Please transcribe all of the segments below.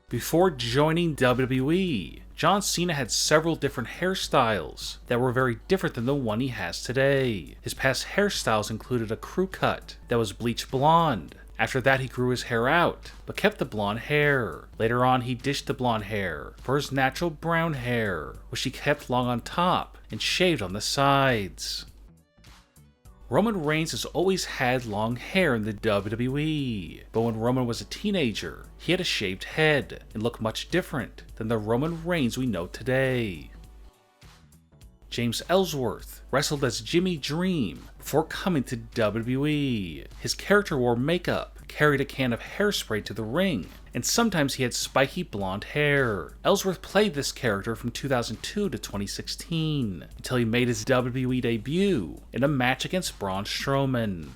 Before joining WWE, John Cena had several different hairstyles that were very different than the one he has today. His past hairstyles included a crew cut that was bleach blonde. After that, he grew his hair out, but kept the blonde hair. Later on, he ditched the blonde hair for his natural brown hair, which he kept long on top and shaved on the sides. Roman Reigns has always had long hair in the WWE, but when Roman was a teenager, he had a shaved head and looked much different than the Roman Reigns we know today. James Ellsworth wrestled as Jimmy Dream before coming to WWE. His character wore makeup, carried a can of hairspray to the ring, and sometimes he had spiky blonde hair. Ellsworth played this character from 2002 to 2016, until he made his WWE debut in a match against Braun Strowman.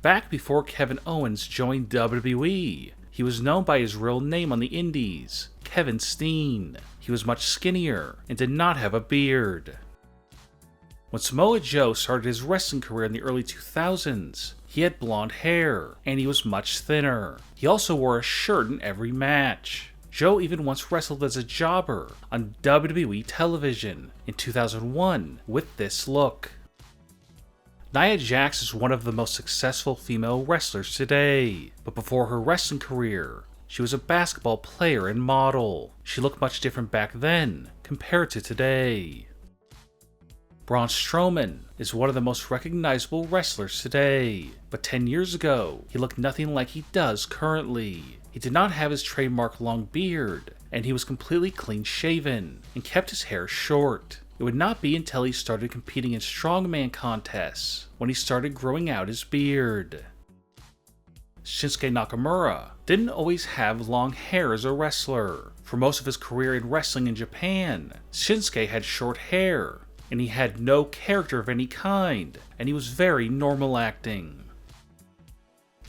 Back before Kevin Owens joined WWE, he was known by his real name on the indies, Kevin Steen. He was much skinnier and did not have a beard. When Samoa Joe started his wrestling career in the early 2000s, he had blonde hair and he was much thinner. He also wore a shirt in every match. Joe even once wrestled as a jobber on WWE television in 2001 with this look. Nia Jax is one of the most successful female wrestlers today, but before her wrestling career, she was a basketball player and model. She looked much different back then compared to today. Braun Strowman is one of the most recognizable wrestlers today, but 10 years ago, he looked nothing like he does currently. He did not have his trademark long beard, and he was completely clean shaven and kept his hair short. It would not be until he started competing in strongman contests when he started growing out his beard. Shinsuke Nakamura didn't always have long hair as a wrestler. For most of his career in wrestling in Japan, Shinsuke had short hair, and he had no character of any kind, and he was very normal acting.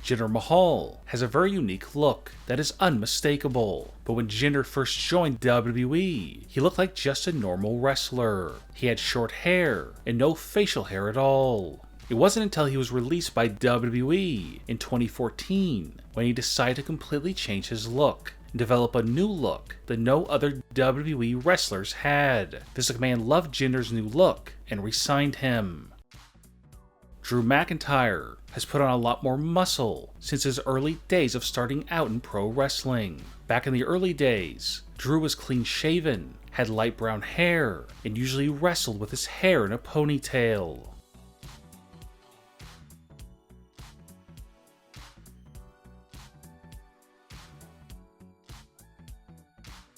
Jinder Mahal has a very unique look that is unmistakable, but when Jinder first joined WWE, he looked like just a normal wrestler. He had short hair and no facial hair at all. It wasn't until he was released by WWE in 2014 when he decided to completely change his look and develop a new look that no other WWE wrestlers had. Vince McMahon loved Jinder's new look and re-signed him. Drew McIntyre has put on a lot more muscle since his early days of starting out in pro wrestling. Back in the early days, Drew was clean shaven, had light brown hair, and usually wrestled with his hair in a ponytail.